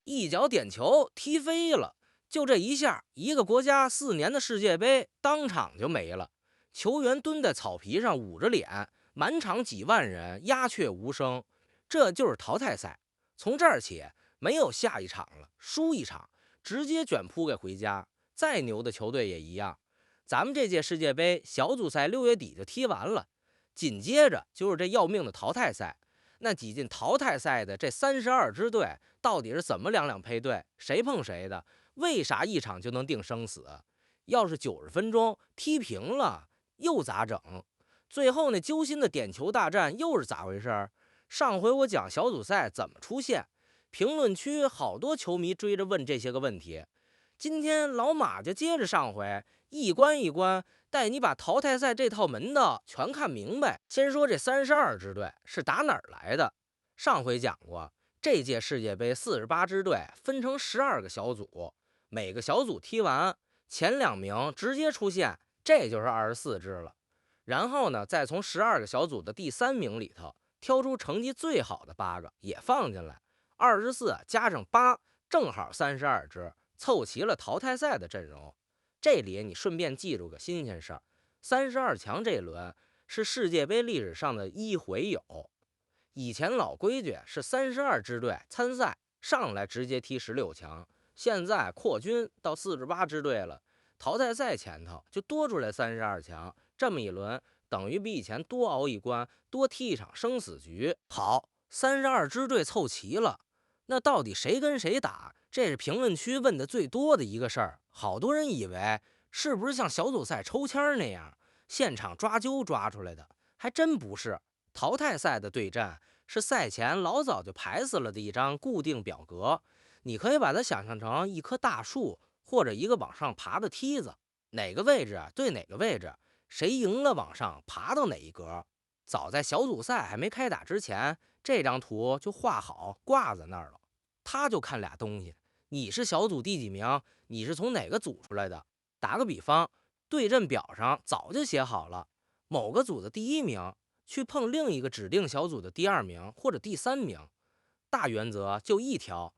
一腳點球踢飛了。就这一下，一个国家4年的世界杯当场就没了。球员蹲在草皮上捂着脸，满场几万人鸦雀无声。这就是淘汰赛，从这儿起没有下一场了，輸一場直接卷鋪給回家。再牛的球隊也一樣。咱們這屆世界杯小組賽6月底就踢完了，緊接着就是這要命的淘汰賽。那擠進淘汰賽的這32支隊到底是怎麼兩兩配對，誰碰誰的？為啥一場就能定生死？要是90分鐘踢平了又咋整？最後那揪心的點球大戰又是咋回事？上回我講小組賽怎麼出現，評論區好多球迷追着問這些個問題。今天老馬就接着上回一關一關帶你把淘汰賽這套門道全看明白。先說這32支隊是打哪兒來的？上回講過，這屆世界杯48支隊分成12個小組，每個小組踢完前2名直接出線，這就是24支了。然後呢，再從12個小組的第3名裡頭挑出成績最好的8個也放進來，24加上8正好32支，湊齊了淘汰賽的陣容。這裡你順便記住個新鮮事兒，32強這輪是世界杯歷史上的1回有。以前老規矩是32支隊參賽上來直接踢16強，現在擴軍到48支隊了，淘汰賽前頭就多出來32強，這麼一輪等於比以前多熬一關，多踢一場生死局。好，32支隊湊齊了，那到底誰跟誰打？這是評論區問的最多的一個事兒。好多人以為是不是像小組賽抽籤那樣現場抓鬮抓出來的，還真不是。淘汰賽的對戰是賽前老早就排死了的一張固定表格，你可以把它想象成一棵大樹或者一個往上爬的梯子，哪個位置對哪個位置，誰贏了往上爬到哪一格。早在小組賽還沒開打之前，這張圖就畫好掛在那兒了。他就看倆東西，你是小組第幾名，你是從哪個組出來的。打個比方，對陣表上早就寫好了，某個組的第1名去碰另一個指定小組的第2名或者第3名。大原則就一條，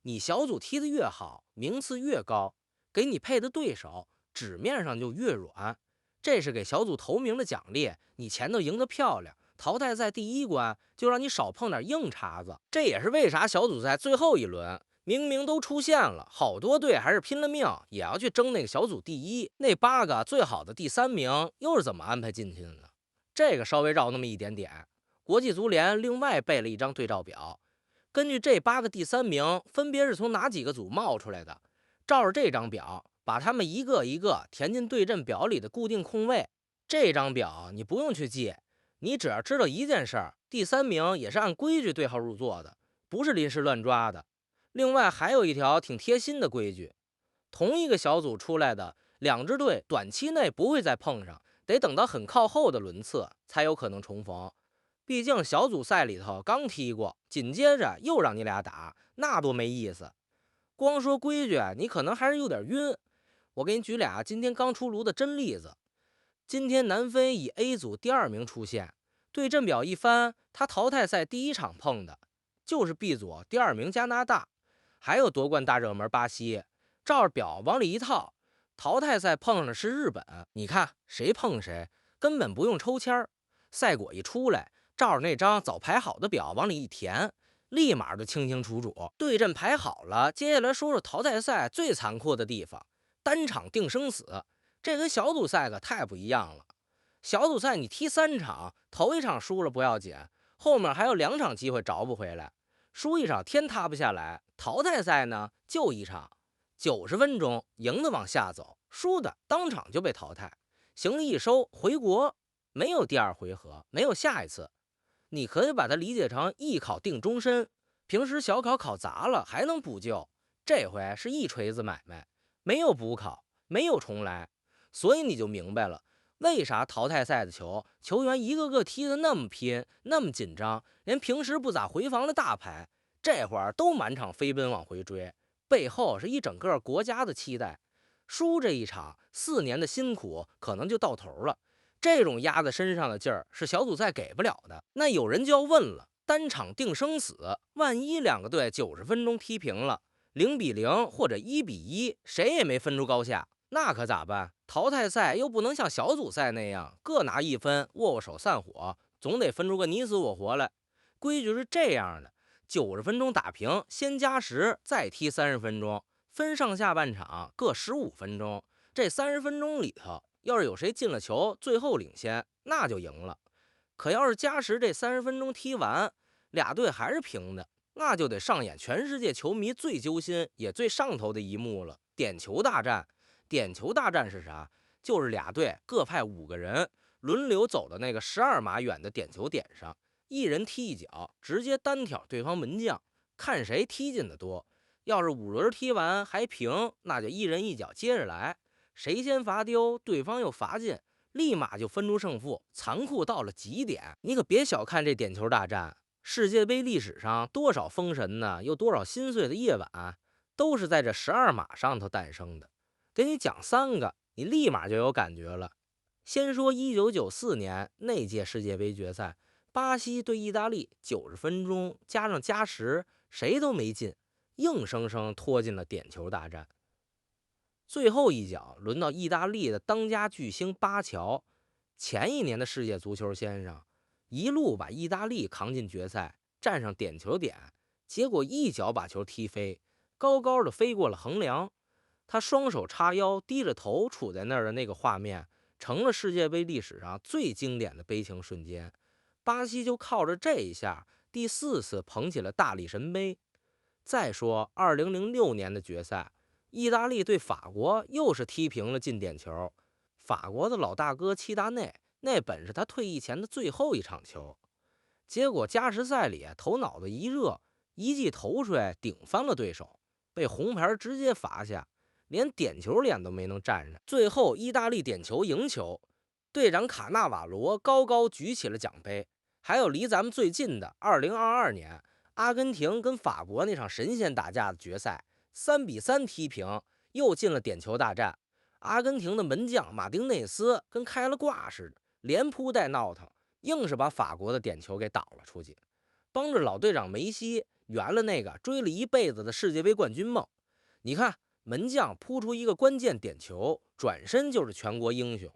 你小組踢得越好，名次越高，給你配的對手紙面上就越軟，這是給小組頭名的獎勵。你前頭贏得漂亮，淘汰賽第1關就讓你少碰點硬茬子。這也是為啥小組賽最後一輪明明都出現了，好多隊還是拼了命也要去爭那個小組第1，那8個最好的第3名又是怎麼安排進去的呢？這個稍微繞那麼一點點。國際足聯另外備了一張對照表，根據這8個第3名分別是從哪幾個組冒出來的，照着這張表把他們一個一個填進對陣表裡的固定空位。這張表你不用去記，你只要知道一件事兒，第3名也是按規矩對號入座的，不是臨時亂抓的。另外還有一條挺貼心的規矩，同一個小組出來的2支隊短期內不會再碰上，得等到很靠後的輪次才有可能重逢。畢竟小組賽裡頭剛踢過，緊接着又讓你倆打，那多沒意思。光說規矩你可能還是有點暈。我給你舉倆今天剛出爐的真例子。今天南非以 A 組第2名出現，對陣表一翻，他淘汰賽第1場碰的就是 B 組第2名加拿大，還有奪冠大熱門巴西。照着表往裡一套，淘汰賽碰上的是日本。你看誰碰誰，根本不用抽籤，賽果一出來，照着那張早排好的表往裡一填，立馬就清清楚楚。對陣排好了，接下來說說淘汰賽最殘酷的地方，單場定生死。這跟小組賽可太不一樣了。小組賽你踢3場，頭1場輸了不要緊，後面還有2場機會找不回來，輸1場天塌不下來。淘汰賽呢就1場，90分鐘，贏的往下走，輸的當場就被淘汰，行李一收回國，沒有第2回合，沒有下一次。你可以把它理解成藝考定終身，平時小考考砸了還能補救，這回是一錘子買賣，沒有補考，沒有重來。所以你就明白了，為啥淘汰賽的球員一個個踢得那麼拼，那麼緊張，連平時不咋回防的大牌這會兒都滿場飛奔往回追，背後是一整個國家的期待。輸這一場4年的辛苦可能就到頭了，這種壓在身上的勁兒是小組賽給不了的。那有人就要問了，單場定生死，萬一两個隊90分鐘踢平了，0-0或者1-1，誰也沒分出高下，那可咋辦？淘汰賽又不能像小組賽那樣各拿1分，握握手散伙，总得分出個你死我活來。規矩是这樣的：90分鐘打平，先加時，再踢30分鐘，分上下半场各15分鐘。這30分鐘裡頭，要是有誰進了球，最後領先，那就贏了。可要是加時這30分鐘踢完，俩隊還是平的，那就得上演全世界球迷最揪心也最上頭的一幕了——點球大戰。點球大戰是啥？就是俩队各派5個人，輪流走到那個12碼遠的點球點上，一人踢一腳，直接單挑對方門將，看誰踢進的多。要是5輪踢完還平，那就一人一腳接着來，誰先罰丟，對方又罰進，立馬就分出勝負，殘酷到了極點。你可別小看這點球大戰，世界杯歷史上多少封神呢，又多少心碎的夜晚，都是在這12碼上頭誕生的。給你講3個，你立馬就有感覺了。先說1994年那屆世界杯決賽，巴西對意大利，90分鐘加上加時，誰都沒進，硬生生拖进了點球大戰。最後一腳輪到意大利的當家巨星巴喬，前一年的世界足球先生，一路把意大利扛進決賽，站上點球點，結果一腳把球踢飛，高高的飛過了橫梁。他雙手叉腰，低着頭杵在那兒的那個畫面，成了世界杯歷史上最經典的悲情瞬間。巴西就靠着這一下，第4次捧起了大力神杯。再說2006年的決賽，意大利对法國又是踢平了进点球。法國的老大哥齐達內，那本是他退役前的最後一场球。結果加时賽里头腦子一熱，一記頭槌頂翻了對手，被紅牌直接罰下，連點球臉都沒能站上。最後意大利點球贏球，隊長卡納瓦羅高高舉起了獎杯。還有離咱們最近的2022年阿根廷跟法國那場神仙打架的決賽，3-3踢平，又進了點球大戰。阿根廷的門將馬丁內斯跟開了掛似的，連撲帶鬧騰，硬是把法國的點球給擋了出去，幫着老隊長梅西圓了那個追了一輩子的世界杯冠軍夢。你看，門將撲出一個關鍵點球，轉身就是全國英雄。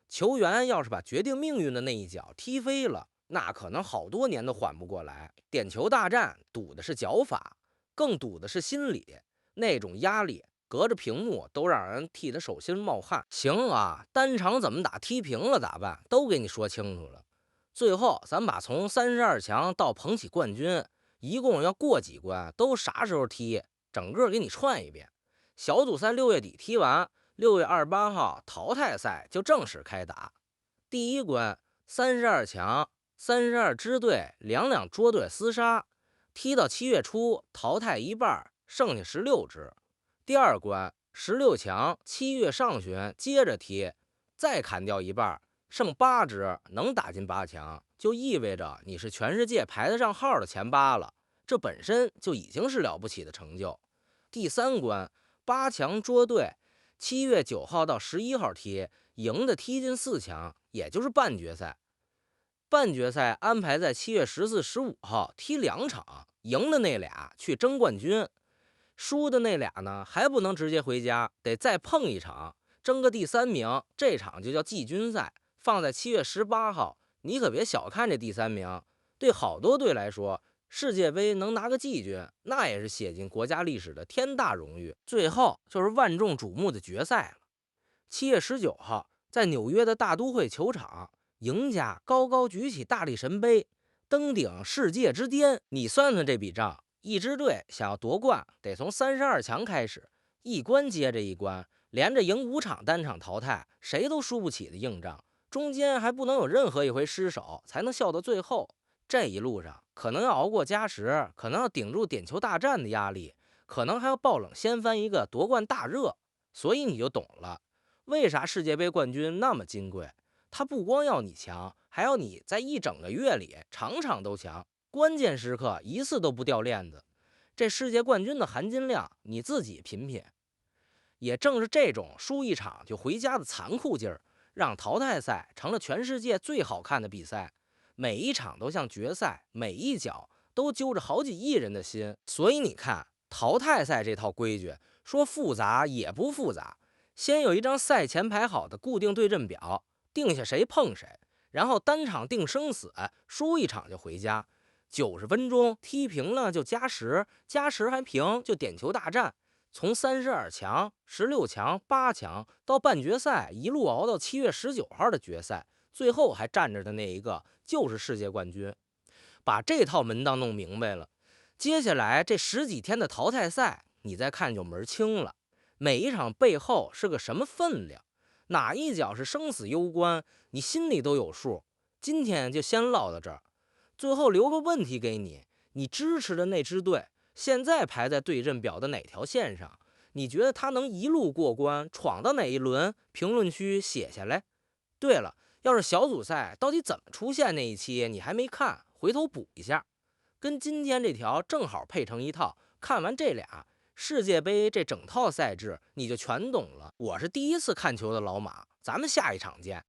球員要是把決定命運的那一腳踢飞了，那可能好多年都緩不過來。點球大戰賭的是腳法，更賭的是心理，那種壓力隔着屏幕都讓人替他手心冒汗。行啊，单场怎么打踢平了咋办？都给你說清楚了。最後咱把从32强到捧起冠軍一共要過幾關，都啥時候踢，整個給你串一遍。小組賽6月底踢完，6月28號淘汰賽就正式開打。第一關32強，32支隊2-2捉隊廝殺，踢到7月初淘汰一半，剩下16支。第二關16強7月上旬接着踢，再砍掉一半，剩8支，能打進8強，就意味着你是全世界排得上號的前8了，這本身就已經是了不起的成就。第三關8強捉隊，7月9號到11號踢，贏的踢進4強，也就是半決賽。半決賽安排在7月14、15號踢2場，贏的那倆去爭冠軍，輸的那倆呢還不能直接回家，得再碰一場，爭個第3名，這場就叫季軍賽，放在7月18號。你可別小看這第3名，對好多隊來說，世界杯能拿個季軍，那也是寫進國家歷史的天大榮譽。最後就是萬眾矚目的決賽了。7月19號，在紐約的大都會球場，贏家高高舉起大力神杯，登頂世界之巔。你算算這筆賬，一支隊想要奪冠，得從32強開始，一關接着一關，連着贏5場單場淘汰，誰都輸不起的硬仗。中間還不能有任何一回失手，才能笑到最後。這一路上可能要熬過加時，可能要頂住點球大戰的壓力，可能還要爆冷掀翻一個奪冠大熱。所以你就懂了，為啥世界杯冠軍那麼金貴？他不光要你強，還要你在一整個月裡場場都強，關鍵時刻一次都不掉鏈子。這世界冠軍的含金量你自己品品。也正是這種輸一場就回家的殘酷勁兒，讓淘汰賽成了全世界最好看的比賽。每一場都像決賽，每一腳都揪着好幾億人的心。所以你看，淘汰赛这套規矩說複雜也不複雜，先有一张赛前排好的固定对阵表，定下谁碰誰，然後单场定生死，輸一場就回家。90分鐘踢平了就加时，加時還平就點球大戰。從32強、16強、8強到半決賽，一路熬到7月19號的決賽，最後還站着的那一個就是世界冠軍。把這套門道弄明白了，接下來這10幾天的淘汰賽，你再看就門清了。每一場背後是個什麼分量，哪一腳是生死攸關，你心裡都有數。今天就先嘮到這兒，最後留個問題給你：你支持的那支队現在排在对阵表的哪條線上？你覺得他能一路過關，闖到哪一輪？評論區寫下來。對了，要是小組賽到底怎麼出現那一期你還沒看，回頭補一下，跟今天這條正好配成一套。看完這倆，世界杯這整套賽制你就全懂了。我是第一次看球的老馬，咱們下一場見。